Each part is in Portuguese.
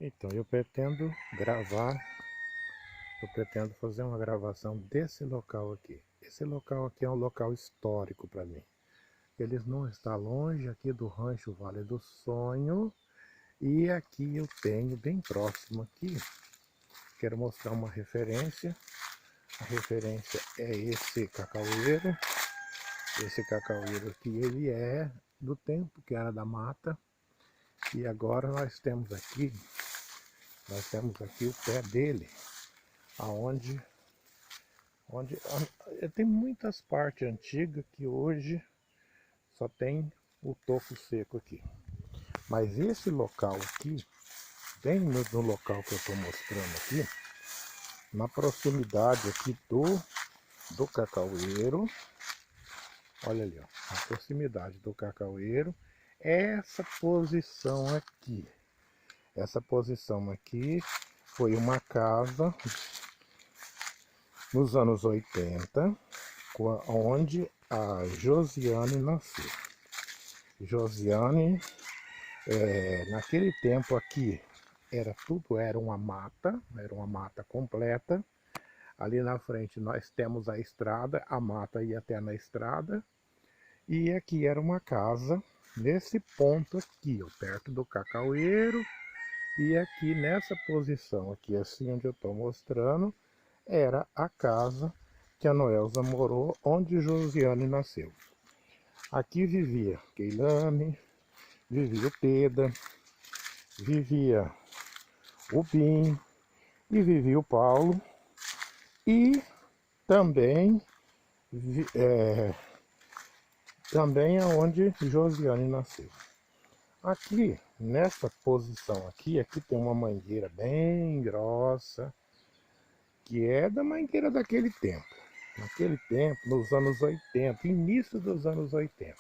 Então, eu pretendo fazer uma gravação desse local aqui. Esse local aqui é um local histórico para mim. Ele não está longe aqui do Rancho Vale do Sonho. E aqui eu tenho, bem próximo aqui, quero mostrar uma referência. A referência é esse cacaueiro. Esse cacaueiro aqui, ele é do tempo que era da mata. E agora nós temos aqui o pé dele, aonde tem muitas partes antigas que hoje só tem o toco seco aqui. Mas esse local aqui, bem no local que eu estou mostrando aqui, na proximidade aqui do cacaueiro, olha ali, ó, na proximidade do cacaueiro, essa posição aqui. Essa posição aqui foi uma casa nos anos 80, onde a Josiane nasceu. Josiane, naquele tempo aqui, era uma mata completa. Ali na frente nós temos a estrada, a mata ia até na estrada. E aqui era uma casa, nesse ponto aqui, ó, perto do cacaueiro. E aqui nessa posição, aqui assim onde eu estou mostrando, era a casa que a Noelza morou, onde Josiane nasceu. Aqui vivia Keilane, vivia o Teda, vivia o Bim e vivia o Paulo. E também também é onde Josiane nasceu. Aqui, nessa posição aqui tem uma mangueira bem grossa, que é da mangueira daquele tempo. Naquele tempo, nos anos 80, início dos anos 80.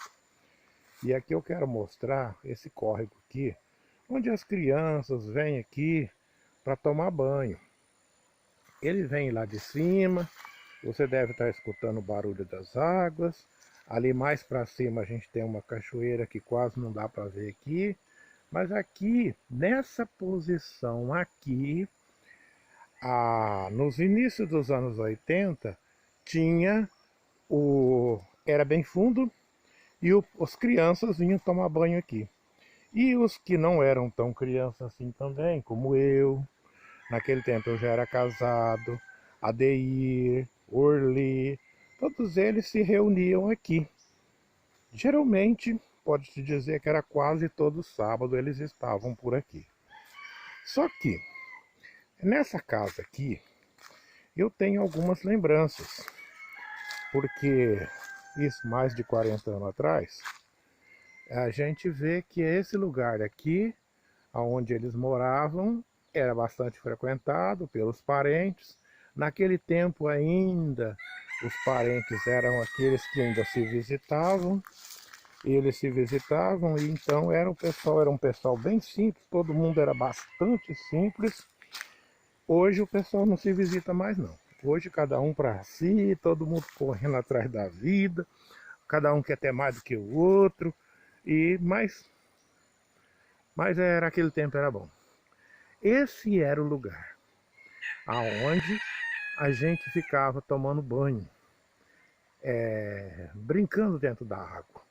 E aqui eu quero mostrar esse córrego aqui, onde as crianças vêm aqui para tomar banho. Ele vem lá de cima, você deve estar escutando o barulho das águas. Ali mais para cima a gente tem uma cachoeira que quase não dá para ver aqui. Mas aqui, nessa posição aqui, nos inícios dos anos 80, era bem fundo e as crianças vinham tomar banho aqui. E os que não eram tão crianças assim também, como eu, naquele tempo eu já era casado, Adeir, Orli, todos eles se reuniam aqui. Geralmente, pode-se dizer que era quase todo sábado eles estavam por aqui. Só que, nessa casa aqui, eu tenho algumas lembranças, porque isso mais de 40 anos atrás, a gente vê que esse lugar aqui, onde eles moravam, era bastante frequentado pelos parentes. Naquele tempo ainda, os parentes eram aqueles que ainda se visitavam. Eles se visitavam e então era um pessoal bem simples, todo mundo era bastante simples. Hoje o pessoal não se visita mais não. Hoje cada um para si, todo mundo correndo atrás da vida, cada um quer ter mais do que o outro, mas era aquele tempo era bom. Esse era o lugar aonde a gente ficava tomando banho, brincando dentro da água.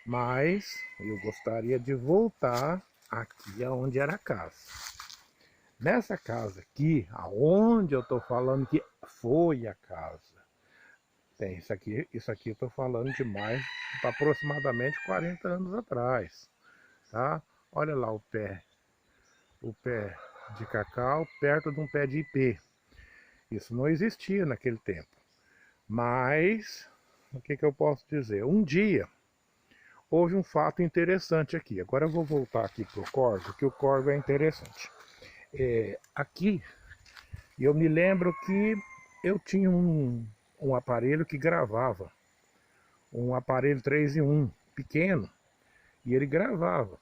Mas eu gostaria de voltar aqui aonde era a casa. Nessa casa aqui, aonde eu estou falando que foi a casa, tem isso aqui eu estou falando de mais, aproximadamente 40 anos atrás, tá? Olha lá o pé de cacau perto de um pé de ipê. Isso não existia naquele tempo. Mas, o que eu posso dizer? Um dia, houve um fato interessante aqui. Agora eu vou voltar aqui para o corvo, que o corvo é interessante. Aqui, eu me lembro que eu tinha um aparelho que gravava. Um aparelho 3 em 1, pequeno. E ele gravava.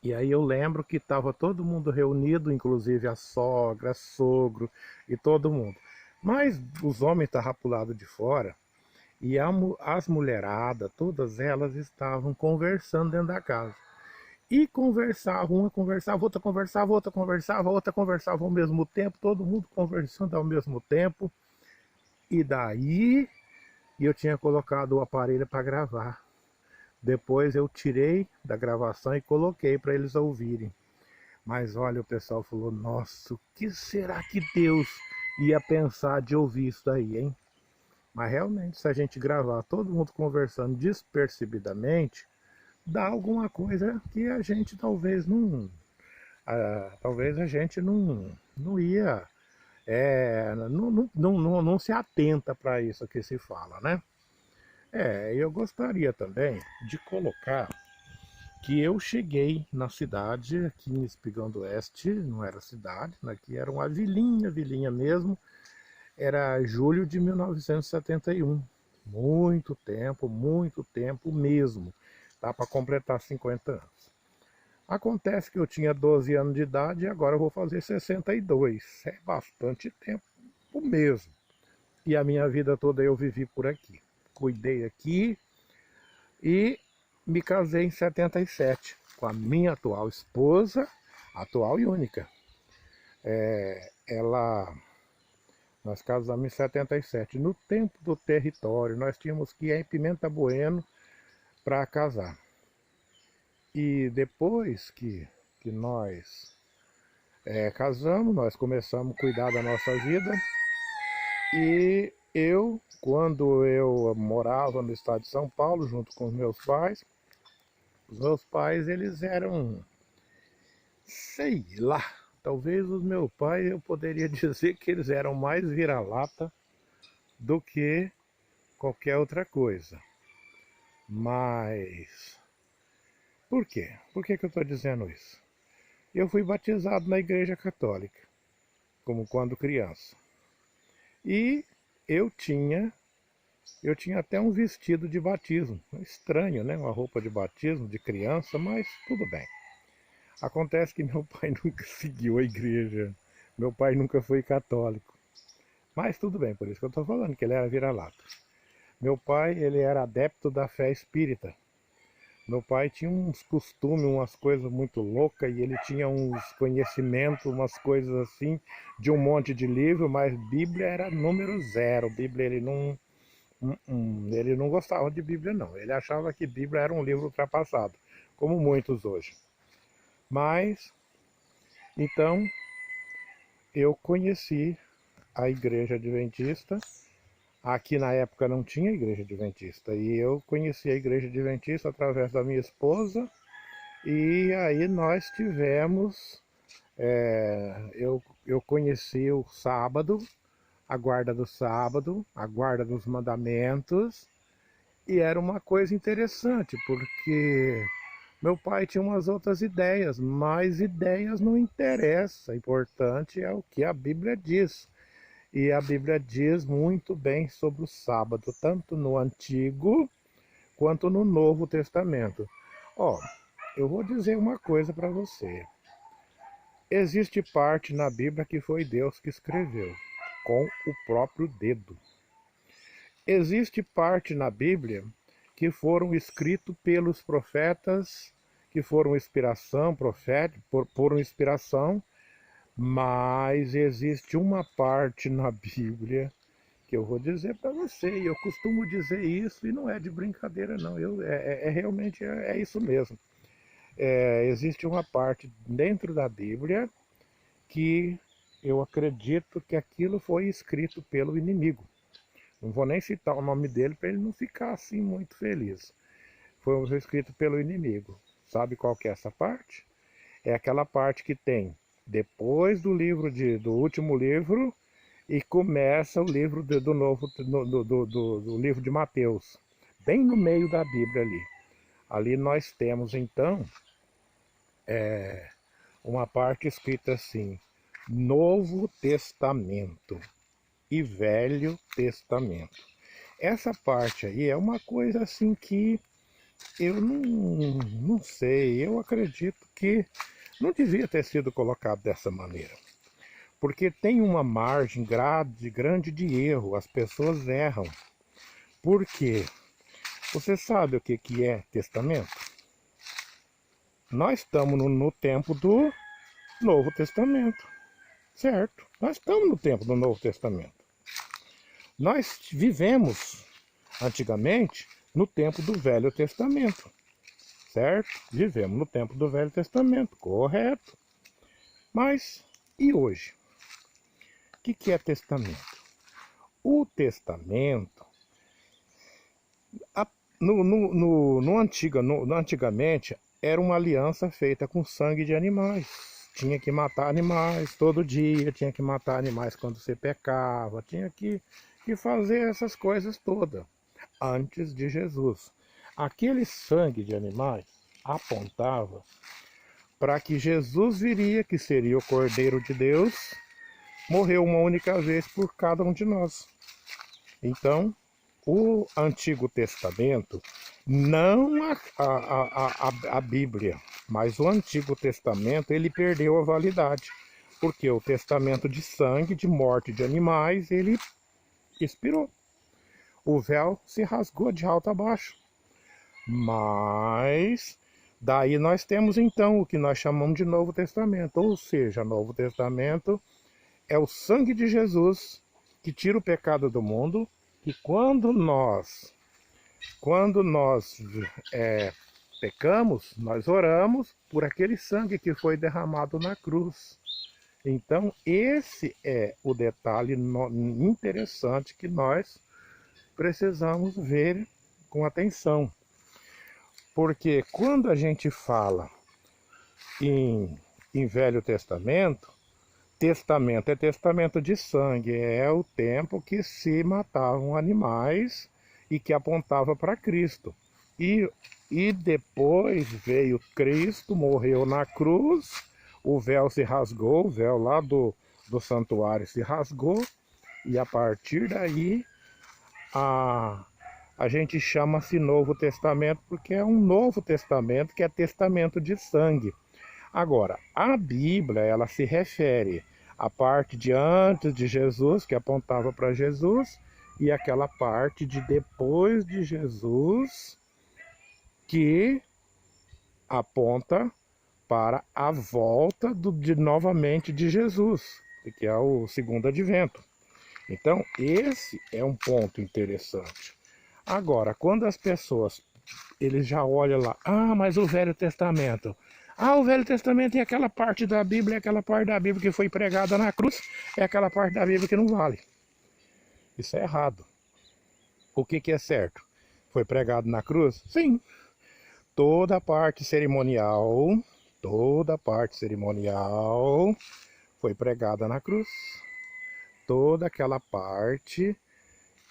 E aí eu lembro que estava todo mundo reunido, inclusive a sogra, sogro e todo mundo. Mas os homens estavam para o lado de fora. E as mulheradas, todas elas estavam conversando dentro da casa. E conversava, uma conversava, outra conversava, outra conversava, outra conversava ao mesmo tempo, todo mundo conversando ao mesmo tempo. E daí eu tinha colocado o aparelho para gravar. Depois eu tirei da gravação e coloquei para eles ouvirem. Mas olha, o pessoal falou, nossa, o que será que Deus ia pensar de ouvir isso daí, hein? Mas realmente, se a gente gravar todo mundo conversando despercebidamente, dá alguma coisa que a gente talvez não... talvez a gente não ia... não se atenta para isso que se fala, né? Eu gostaria também de colocar que eu cheguei na cidade, aqui em Espigão do Oeste, não era cidade, aqui era uma vilinha mesmo, era julho de 1971, muito tempo mesmo, tá para completar 50 anos. Acontece que eu tinha 12 anos de idade e agora eu vou fazer 62, é bastante tempo mesmo. E a minha vida toda eu vivi por aqui, cuidei aqui e me casei em 77 com a minha atual esposa, atual e única. Nós casamos em 77. No tempo do território, nós tínhamos que ir em Pimenta Bueno para casar. E depois que nós casamos, nós começamos a cuidar da nossa vida. E quando eu morava no estado de São Paulo, junto com os meus pais, eles eram, sei lá, talvez os meus pais, eu poderia dizer que eles eram mais vira-lata do que qualquer outra coisa. Mas, por quê? Por que eu estou dizendo isso? Eu fui batizado na igreja católica, como quando criança. E eu tinha até um vestido de batismo. Estranho, né? Uma roupa de batismo de criança, mas tudo bem. Acontece que meu pai nunca seguiu a igreja. Meu pai nunca foi católico. Mas tudo bem, por isso que eu estou falando que ele era vira-lata. Meu pai, ele era adepto da fé espírita. Meu pai tinha uns costumes, umas coisas muito loucas, e ele tinha uns conhecimentos, umas coisas assim, de um monte de livro, mas Bíblia era número 0. Bíblia ele não gostava de Bíblia não. Ele achava que Bíblia era um livro ultrapassado, como muitos hoje. Mas, então, eu conheci a igreja adventista. Aqui na época não tinha igreja adventista, e eu conheci a igreja adventista através da minha esposa, e aí nós tivemos, eu conheci o sábado, a guarda do sábado, a guarda dos mandamentos, e era uma coisa interessante, porque meu pai tinha umas outras ideias, mas ideias não interessam, o importante é o que a Bíblia diz. E a Bíblia diz muito bem sobre o sábado, tanto no Antigo quanto no Novo Testamento. Eu vou dizer uma coisa para você. Existe parte na Bíblia que foi Deus que escreveu, com o próprio dedo. Existe parte na Bíblia que foram escritos pelos profetas, que foram inspiração profética, por inspiração. Mas existe uma parte na Bíblia que eu vou dizer para você, e eu costumo dizer isso, e não é de brincadeira não, realmente é isso mesmo. Existe uma parte dentro da Bíblia que eu acredito que aquilo foi escrito pelo inimigo. Não vou nem citar o nome dele para ele não ficar assim muito feliz. Foi escrito pelo inimigo. Sabe qual que é essa parte? É aquela parte que tem depois do último livro e começa o livro do livro de Mateus, bem no meio da Bíblia ali. Ali nós temos então uma parte escrita assim: Novo Testamento e Velho Testamento. Essa parte aí é uma coisa assim que eu não sei, eu acredito que não devia ter sido colocado dessa maneira. Porque tem uma margem grande de erro, as pessoas erram. Por quê? Você sabe o que é testamento? nós estamos no tempo do Novo Testamento, certo? Nós estamos no tempo do Novo Testamento. Nós vivemos antigamente no tempo do Velho Testamento, certo? Vivemos no tempo do Velho Testamento, correto. Mas, e hoje? O que é testamento? O testamento, antigamente, era uma aliança feita com sangue de animais. Tinha que matar animais todo dia, tinha que matar animais quando você pecava, tinha que fazer essas coisas todas antes de Jesus. Aquele sangue de animais apontava para que Jesus viria, que seria o Cordeiro de Deus, morreu uma única vez por cada um de nós. Então, o Antigo Testamento, não a Bíblia, mas o Antigo Testamento, ele perdeu a validade, porque o testamento de sangue, de morte de animais, ele expirou. O véu se rasgou de alto a baixo. Mas daí nós temos então o que nós chamamos de Novo Testamento, ou seja, Novo Testamento é o sangue de Jesus que tira o pecado do mundo, que quando nós pecamos, nós oramos por aquele sangue que foi derramado na cruz. Então esse é o detalhe interessante que nós precisamos ver com atenção. Porque quando a gente fala em Velho Testamento, testamento é testamento de sangue, é o tempo que se matavam animais e que apontava para Cristo. E depois veio Cristo, morreu na cruz, o véu se rasgou, o véu lá do santuário se rasgou, e a partir daí a gente chama-se Novo Testamento, porque é um Novo Testamento que é testamento de sangue. Agora, a Bíblia, ela se refere à parte de antes de Jesus, que apontava para Jesus, e aquela parte de depois de Jesus, que aponta para a volta novamente de Jesus, que é o segundo advento. Então, esse é um ponto interessante. Agora, quando as pessoas, eles já olham lá, mas o Velho Testamento. O Velho Testamento é aquela parte da Bíblia, é aquela parte da Bíblia que foi pregada na cruz, é aquela parte da Bíblia que não vale. Isso é errado. O que é certo? Foi pregado na cruz? Sim. Toda a parte cerimonial foi pregada na cruz. Toda aquela parte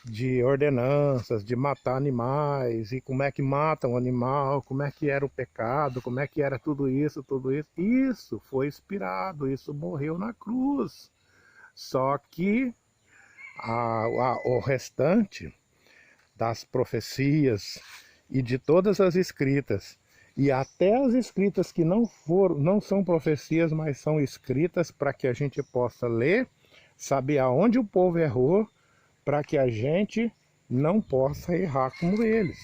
de ordenanças, de matar animais, e como é que mata um animal, como é que era o pecado, como é que era tudo isso, isso foi inspirado, isso morreu na cruz. Só que o restante das profecias e de todas as escritas, e até as escritas que não são profecias, mas são escritas para que a gente possa ler, saber aonde o povo errou, para que a gente não possa errar como eles.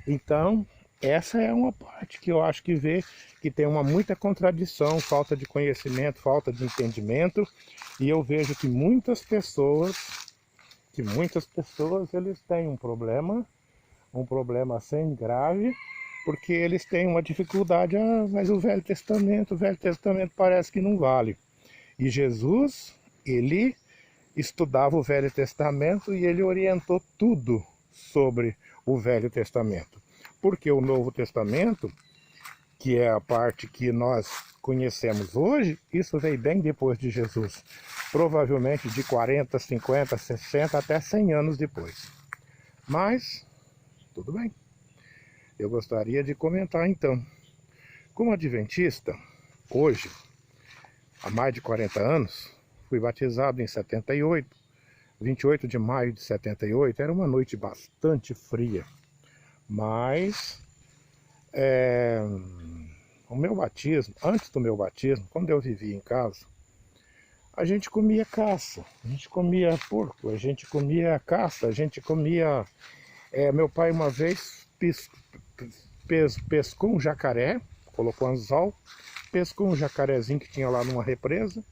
Então, essa é uma parte que eu acho que vê que tem muita contradição, falta de conhecimento, falta de entendimento, e eu vejo que muitas pessoas eles têm um problema assim grave, porque eles têm uma dificuldade, mas o Velho Testamento parece que não vale. E Jesus, ele estudava o Velho Testamento e ele orientou tudo sobre o Velho Testamento. Porque o Novo Testamento, que é a parte que nós conhecemos hoje, isso veio bem depois de Jesus. Provavelmente de 40, 50, 60 até 100 anos depois. Mas, tudo bem. Eu gostaria de comentar então. Como adventista, hoje, há mais de 40 anos, fui batizado em 78, 28 de maio de 78, era uma noite bastante fria, mas o meu batismo, antes do meu batismo, quando eu vivia em casa, a gente comia caça, a gente comia porco, a gente comia caça, a gente comia... meu pai uma vez pescou um jacaré colocou anzol, pescou um jacarezinho que tinha lá numa represa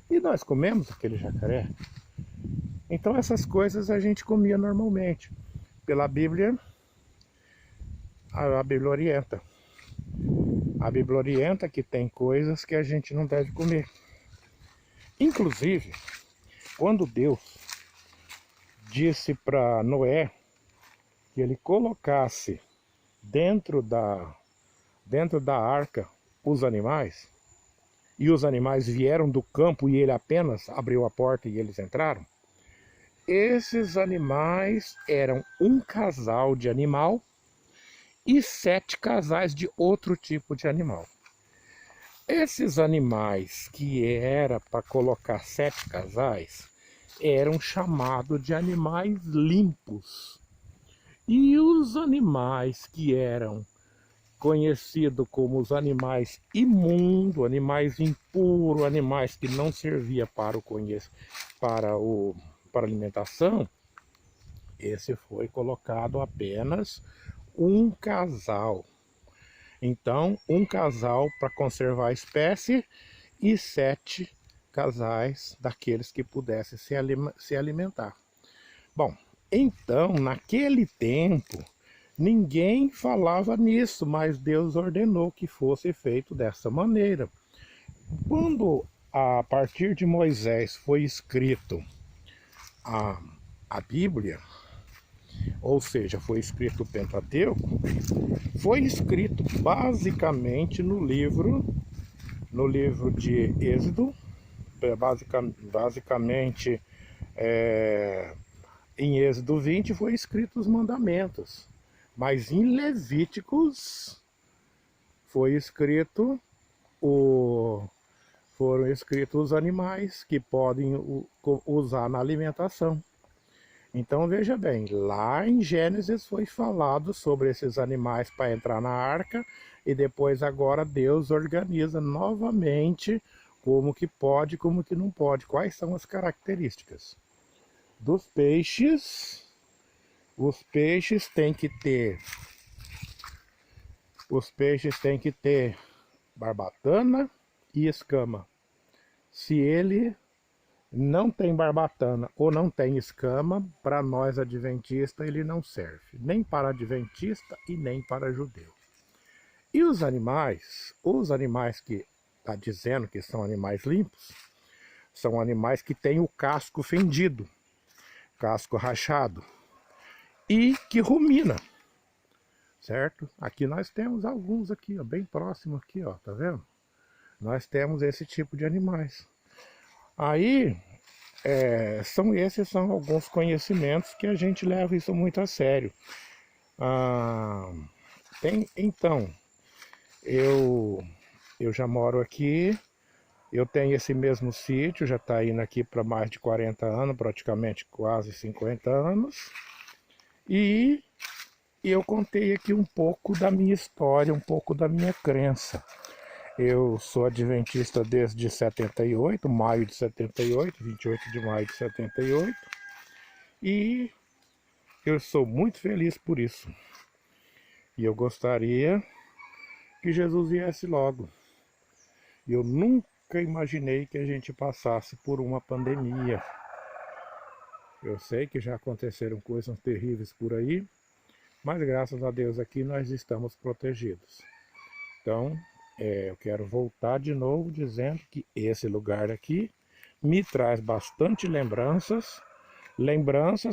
e nós comemos aquele jacaré. Então essas coisas a gente comia normalmente. Pela Bíblia, a Bíblia orienta. A Bíblia orienta que tem coisas que a gente não deve comer. Inclusive, quando Deus disse para Noé que ele colocasse dentro da arca os animais, e os animais vieram do campo e ele apenas abriu a porta e eles entraram, esses animais eram um casal de animal e 7 casais de outro tipo de animal. Esses animais que era para colocar 7 casais eram chamados de animais limpos. E os animais que eram conhecidos como os animais imundos, animais impuros, animais que não serviam para a alimentação, esse foi colocado apenas um casal. Então, um casal para conservar a espécie e 7 casais daqueles que pudessem se alimentar. Bom, então, naquele tempo, ninguém falava nisso, mas Deus ordenou que fosse feito dessa maneira. Quando, a partir de Moisés, foi escrito a Bíblia, ou seja, foi escrito o Pentateuco, foi escrito basicamente no livro de Êxodo, basicamente em Êxodo 20 foi escrito os mandamentos, mas em Levíticos foram escritos os animais que podem usar na alimentação. Então veja bem, lá em Gênesis foi falado sobre esses animais para entrar na arca, e depois agora Deus organiza novamente como que pode, como que não pode, quais são as características dos peixes. Os peixes têm que ter barbatana e escama. Se ele não tem barbatana ou não tem escama, para nós adventistas ele não serve, nem para adventista e nem para judeu. E os animais que está dizendo que são animais limpos, são animais que têm o casco fendido, casco rachado, e que rumina, certo? Aqui nós temos alguns aqui, ó, bem próximo aqui, ó, tá vendo? Nós temos esse tipo de animais. Aí, são alguns conhecimentos que a gente leva isso muito a sério. Então, eu já moro aqui, eu tenho esse mesmo sítio, já está indo aqui para mais de 40 anos, praticamente quase 50 anos. E eu contei aqui um pouco da minha história, um pouco da minha crença. Eu sou adventista desde 78, maio de 78, 28 de maio de 78. E eu sou muito feliz por isso. E eu gostaria que Jesus viesse logo. Eu nunca imaginei que a gente passasse por uma pandemia. Eu sei que já aconteceram coisas terríveis por aí, mas graças a Deus aqui nós estamos protegidos. Então, eu quero voltar de novo dizendo que esse lugar aqui me traz bastante lembranças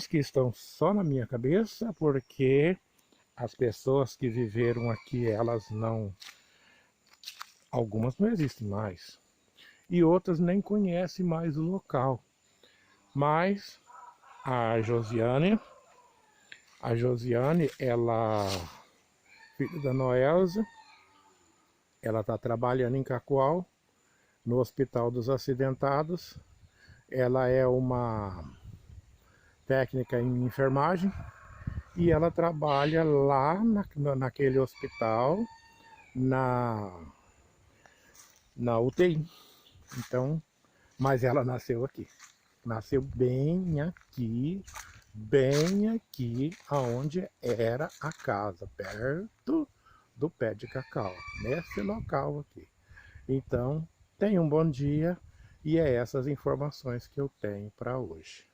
que estão só na minha cabeça, porque as pessoas que viveram aqui, algumas não existem mais, e outras nem conhecem mais o local. Mas a Josiane, ela, filha da Noelza, ela está trabalhando em Cacoal, no Hospital dos Acidentados. Ela é uma técnica em enfermagem e ela trabalha lá naquele hospital, na UTI. Então, mas ela nasceu aqui. Nasceu bem aqui aonde era a casa, perto do pé de cacau, nesse local aqui. Então, tenha um bom dia e é essas informações que eu tenho para hoje.